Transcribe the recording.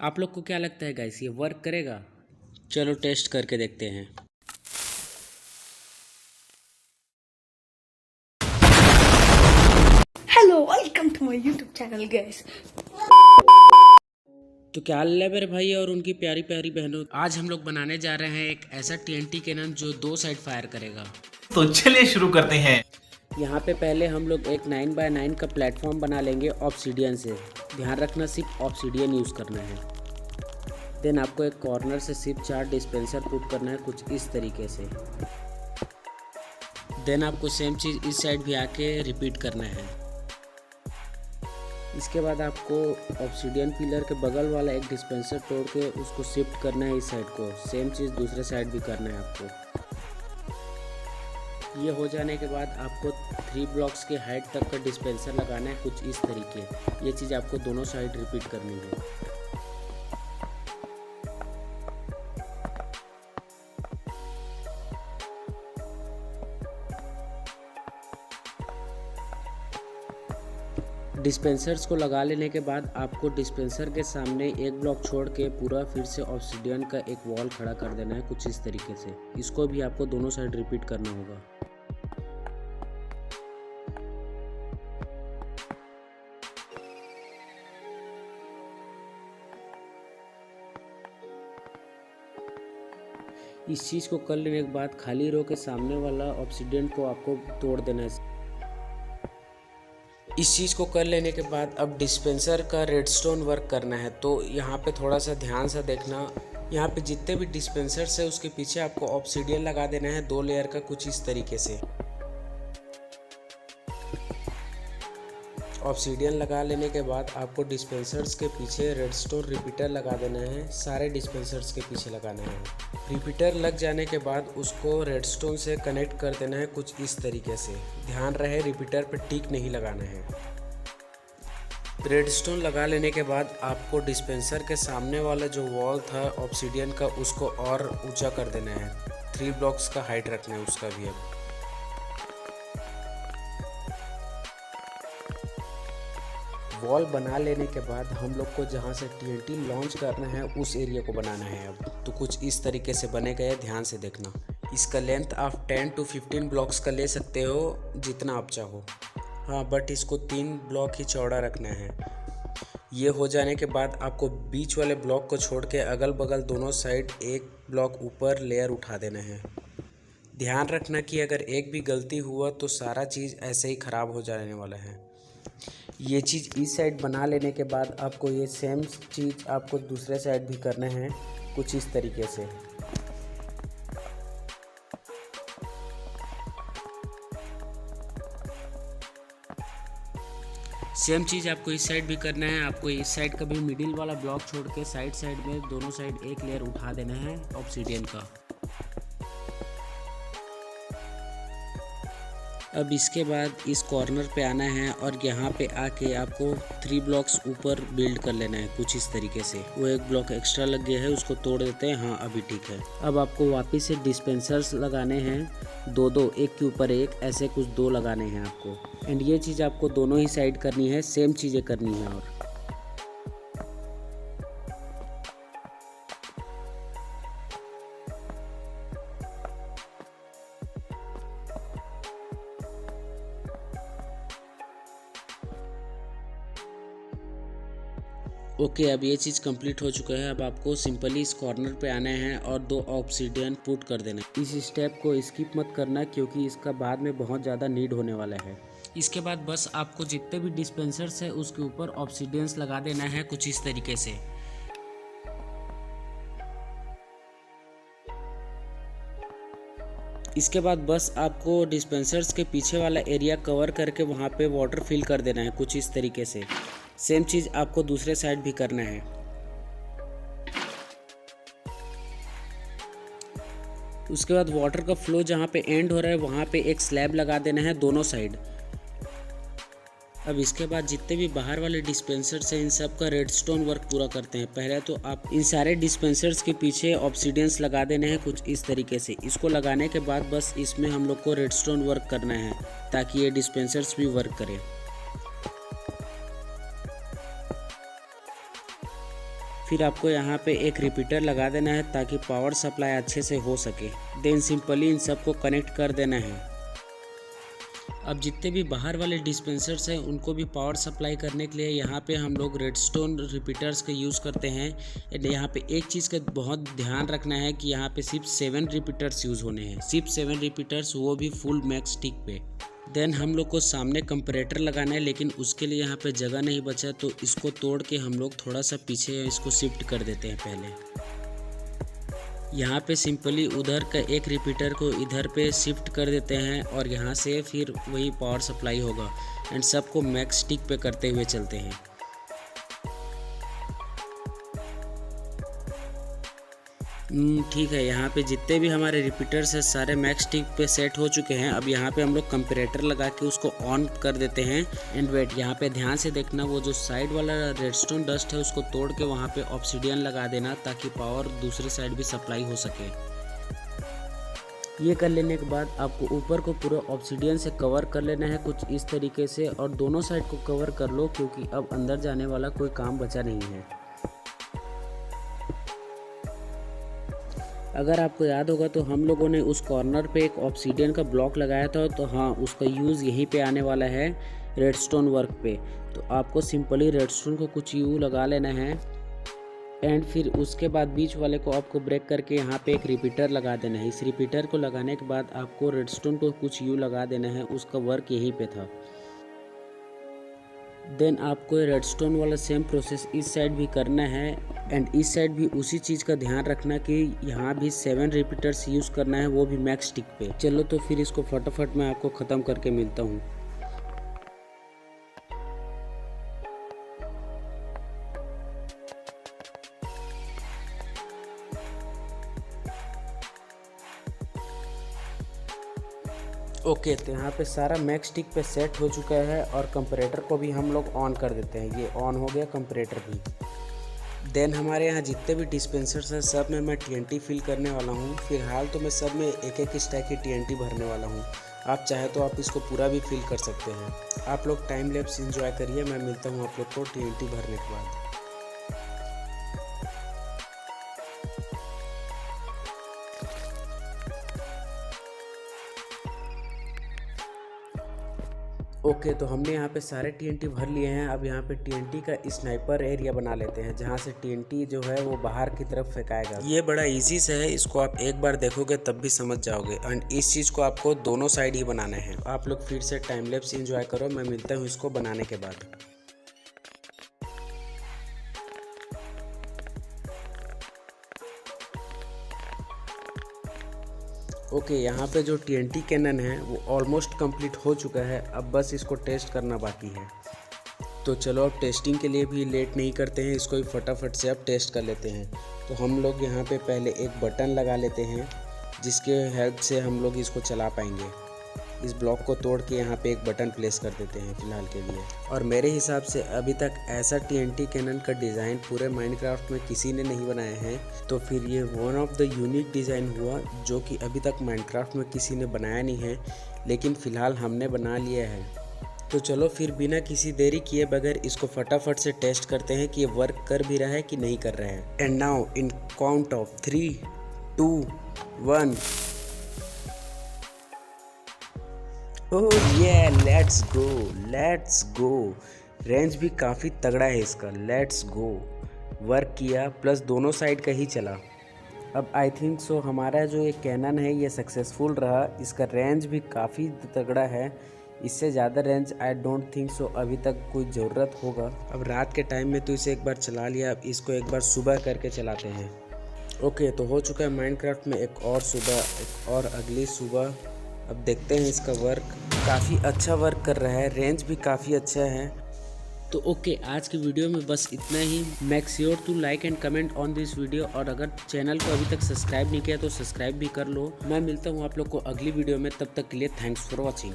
आप लोग को क्या लगता है गाइस, ये वर्क करेगा? चलो टेस्ट करके देखते हैं। Hello, welcome to my YouTube channel, guys. तो क्या हाल है मेरे भाई और उनकी प्यारी प्यारी बहनों। आज हम लोग बनाने जा रहे हैं एक ऐसा TNT कैनन जो 2 साइड फायर करेगा। तो चलिए शुरू करते हैं। यहाँ पे पहले हम लोग एक 9x9 का प्लेटफॉर्म बना लेंगे ऑब्सीडियन से। ध्यान रखना सिर्फ ऑब्सीडियन यूज़ करना है। देन आपको एक कॉर्नर से सिर्फ 4 डिस्पेंसर पुट करना है कुछ इस तरीके से। देन आपको सेम चीज़ इस साइड भी आके रिपीट करना है। इसके बाद आपको ऑब्सीडियन पिलर के बगल वाला एक डिस्पेंसर तोड़ के उसको शिफ्ट करना है इस साइड को। सेम चीज़ दूसरे साइड भी करना है आपको। ये हो जाने के बाद आपको 3 ब्लॉक्स के हाइट तक का डिस्पेंसर लगाना है कुछ इस तरीके। ये चीज़ आपको दोनों साइड रिपीट करनी है। डिस्पेंसर्स को लगा लेने के बाद आपको डिस्पेंसर के सामने एक ब्लॉक छोड़ के पूरा फिर से ऑब्सीडियन का एक वॉल खड़ा कर देना है कुछ इस तरीके से। इसको भी आपको दोनों साइड रिपीट करना होगा। इस चीज़ को कर लेने के बाद खाली रो के सामने वाला ऑब्सीडियन को आपको तोड़ देना है। इस चीज़ को कर लेने के बाद अब डिस्पेंसर का रेडस्टोन वर्क करना है। तो यहाँ पे थोड़ा सा ध्यान से देखना। यहाँ पे जितने भी डिस्पेंसर्स है उसके पीछे आपको ऑब्सीडियन लगा देना है 2 लेयर का कुछ इस तरीके से। ऑब्सीडियन लगा लेने के बाद आपको डिस्पेंसर्स के पीछे रेडस्टोन रिपीटर लगा देना है। सारे डिस्पेंसर्स के पीछे लगाना है। रिपीटर लग जाने के बाद उसको रेडस्टोन से कनेक्ट कर देना है कुछ इस तरीके से। ध्यान रहे रिपीटर पर टिक नहीं लगाना है। रेडस्टोन लगा लेने के बाद आपको डिस्पेंसर के सामने वाला जो वॉल था ऑब्सीडियन का उसको और ऊंचा कर देना है। 3 ब्लॉक्स का हाइट रखना है उसका भी। अब वॉल बना लेने के बाद हम लोग को जहाँ से TNT लॉन्च करना है उस एरिया को बनाना है। अब तो कुछ इस तरीके से बनेगा, ये ध्यान से देखना। इसका लेंथ आप 10 to 15 ब्लॉक्स का ले सकते हो जितना आप चाहो। हाँ, बट इसको 3 ब्लॉक ही चौड़ा रखना है। ये हो जाने के बाद आपको बीच वाले ब्लॉक को छोड़ के अगल बगल दोनों साइड एक ब्लॉक ऊपर लेयर उठा देना है। ध्यान रखना कि अगर एक भी गलती हुआ तो सारा चीज़ ऐसे ही ख़राब हो जाने वाला है। ये चीज़ इस साइड बना लेने के बाद आपको ये सेम चीज़ आपको दूसरे साइड भी करना है कुछ इस तरीके से। सेम चीज़ आपको इस साइड भी करना है। आपको इस साइड का भी मिडिल वाला ब्लॉक छोड़ के साइड में दोनों साइड एक लेयर उठा देना है ऑब्सीडियन का। अब इसके बाद इस कॉर्नर पे आना है और यहाँ पे आके आपको 3 ब्लॉक्स ऊपर बिल्ड कर लेना है कुछ इस तरीके से। वो एक ब्लॉक एक्स्ट्रा लग गया है, उसको तोड़ देते हैं। हाँ, अभी ठीक है। अब आपको वापस से डिस्पेंसर्स लगाने हैं 2-2, एक के ऊपर एक, ऐसे कुछ 2 लगाने हैं आपको। एंड ये चीज़ आपको दोनों ही साइड करनी है, सेम चीज़ें करनी है। और ओके, अब ये चीज़ कंप्लीट हो चुका है। अब आपको सिंपली इस कॉर्नर पे आना है और 2 ऑब्सीडियन पुट कर देना है। इस स्टेप को स्किप मत करना क्योंकि इसका बाद में बहुत ज़्यादा नीड होने वाला है। इसके बाद बस आपको जितने भी डिस्पेंसर्स है उसके ऊपर ऑब्सीडियंस लगा देना है कुछ इस तरीके से। इसके बाद बस आपको डिस्पेंसर्स के पीछे वाला एरिया कवर करके वहाँ पे वाटर फिल कर देना है कुछ इस तरीके से। सेम चीज़ आपको दूसरे साइड भी करना है। उसके बाद वाटर का फ्लो जहाँ पे एंड हो रहा है वहाँ पे एक स्लैब लगा देना है दोनों साइड। अब इसके बाद जितने भी बाहर वाले डिस्पेंसर्स हैं इन सब का रेडस्टोन वर्क पूरा करते हैं। पहले तो आप इन सारे डिस्पेंसर्स के पीछे ऑब्सीडियंस लगा देने हैं कुछ इस तरीके से। इसको लगाने के बाद बस इसमें हम लोग को रेडस्टोन वर्क करना है ताकि ये डिस्पेंसर्स भी वर्क करें। फिर आपको यहाँ पे एक रिपीटर लगा देना है ताकि पावर सप्लाई अच्छे से हो सके। देन सिंपली इन सबको कनेक्ट कर देना है। अब जितने भी बाहर वाले डिस्पेंसर्स हैं उनको भी पावर सप्लाई करने के लिए यहाँ पे हम लोग रेडस्टोन रिपीटर्स का यूज़ करते हैं। एंड यहाँ पे एक चीज़ का बहुत ध्यान रखना है कि यहाँ पे सिर्फ 7 रिपीटर्स यूज़ होने हैं, सिर्फ 7 रिपीटर्स, वो भी फुल मैक्स टिक पे। देन हम लोग को सामने कंपैरेटर लगाना है, लेकिन उसके लिए यहाँ पे जगह नहीं बचा तो इसको तोड़ के हम लोग थोड़ा सा पीछे इसको शिफ्ट कर देते हैं पहले। यहाँ पे सिंपली उधर का एक रिपीटर को इधर पे शिफ्ट कर देते हैं और यहाँ से फिर वही पावर सप्लाई होगा। एंड सबको मैक्स टिक पे करते हुए चलते हैं। ठीक है, यहाँ पे जितने भी हमारे रिपीटर्स हैं सारे मैक्स टिक पे सेट हो चुके हैं। अब यहाँ पे हम लोग कंपैरेटर लगा के उसको ऑन कर देते हैं। एंड वेट, यहाँ पे ध्यान से देखना, वो जो साइड वाला रेडस्टोन डस्ट है उसको तोड़ के वहाँ पे ऑब्सीडियन लगा देना ताकि पावर दूसरी साइड भी सप्लाई हो सके। ये कर लेने के बाद आपको ऊपर को पूरा ऑब्सीडियन से कवर कर लेना है कुछ इस तरीके से, और दोनों साइड को कवर कर लो क्योंकि अब अंदर जाने वाला कोई काम बचा नहीं है। अगर आपको याद होगा तो हम लोगों ने उस कॉर्नर पे एक ऑब्सीडियन का ब्लॉक लगाया था, तो हाँ उसका यूज़ यहीं पे आने वाला है रेडस्टोन वर्क पे। तो आपको सिंपली रेडस्टोन को कुछ यू लगा लेना है। एंड फिर उसके बाद बीच वाले को आपको ब्रेक करके यहाँ पे एक रिपीटर लगा देना है। इस रिपीटर को लगाने के बाद आपको रेडस्टोन को कुछ यू लगा देना है, उसका वर्क यहीं पे था। देन आपको रेडस्टोन वाला सेम प्रोसेस इस साइड भी करना है। एंड इस साइड भी उसी चीज़ का ध्यान रखना कि यहाँ भी 7 रिपीटर्स यूज़ करना है, वो भी मैक्स टिक पे। चलो तो फिर इसको फटाफट मैं आपको ख़त्म करके मिलता हूँ। ओके, तो यहाँ पे सारा मैक्स टिक पे सेट हो चुका है और कंपैरेटर को भी हम लोग ऑन कर देते हैं। ये ऑन हो गया कंपैरेटर भी। देन हमारे यहाँ जितने भी डिस्पेंसर्स हैं सब में मैं TNT फिल करने वाला हूँ। फिलहाल तो मैं सब में एक एक स्टैक की TNT भरने वाला हूँ। आप चाहे तो आप इसको पूरा भी फिल कर सकते हैं। आप लोग टाइम लैप्स एंजॉय करिए, मैं मिलता हूँ आप लोग को TNT भरने के बाद। ओके, तो हमने यहाँ पे सारे TNT भर लिए हैं। अब यहाँ पे TNT का स्नाइपर एरिया बना लेते हैं जहाँ से TNT जो है वो बाहर की तरफ फेंकाएगा। ये बड़ा इजी से है, इसको आप एक बार देखोगे तब भी समझ जाओगे। एंड इस चीज़ को आपको दोनों साइड ही बनाना है। आप लोग फिर से टाइम लैप्स एंजॉय करो, मैं मिलता हूँ इसको बनाने के बाद। ओके, यहाँ पे जो TNT कैनन है वो ऑलमोस्ट कंप्लीट हो चुका है। अब बस इसको टेस्ट करना बाकी है। तो चलो अब टेस्टिंग के लिए भी लेट नहीं करते हैं, इसको भी फटाफट से अब टेस्ट कर लेते हैं। तो हम लोग यहाँ पे पहले एक बटन लगा लेते हैं जिसके हेल्प से हम लोग इसको चला पाएंगे। इस ब्लॉक को तोड़ के यहाँ पे एक बटन प्लेस कर देते हैं फ़िलहाल के लिए। और मेरे हिसाब से अभी तक ऐसा TNT कैनन का डिज़ाइन पूरे माइनक्राफ्ट में किसी ने नहीं बनाया है, तो फिर ये one of the unique design हुआ जो कि अभी तक माइनक्राफ्ट में किसी ने बनाया नहीं है, लेकिन फ़िलहाल हमने बना लिया है। तो चलो फिर बिना किसी देरी किए बगैर इसको फटाफट से टेस्ट करते हैं कि ये वर्क कर भी रहा है कि नहीं कर रहा है। And now in count of 3, 2, 1। ओह ये लेट्स गो। रेंज भी काफ़ी तगड़ा है इसका। Let's go. वर्क किया, प्लस दोनों साइड का ही चला। अब आई थिंक सो हमारा जो ये कैनन है ये सक्सेसफुल रहा। इसका रेंज भी काफ़ी तगड़ा है। इससे ज़्यादा range I don't think so अभी तक कोई ज़रूरत होगा। अब रात के टाइम में तो इसे एक बार चला लिया, अब इसको एक बार सुबह करके चलाते हैं। ओके, तो हो चुका है माइनक्राफ्ट में एक और सुबह, एक और अगली सुबह। अब देखते हैं इसका वर्क। काफ़ी अच्छा वर्क कर रहा है, रेंज भी काफ़ी अच्छा है। तो ओके, आज की वीडियो में बस इतना ही। Make sure to like and comment on this video, और अगर चैनल को अभी तक सब्सक्राइब नहीं किया तो सब्सक्राइब भी कर लो। मैं मिलता हूँ आप लोग को अगली वीडियो में, तब तक के लिए थैंक्स फॉर वॉचिंग।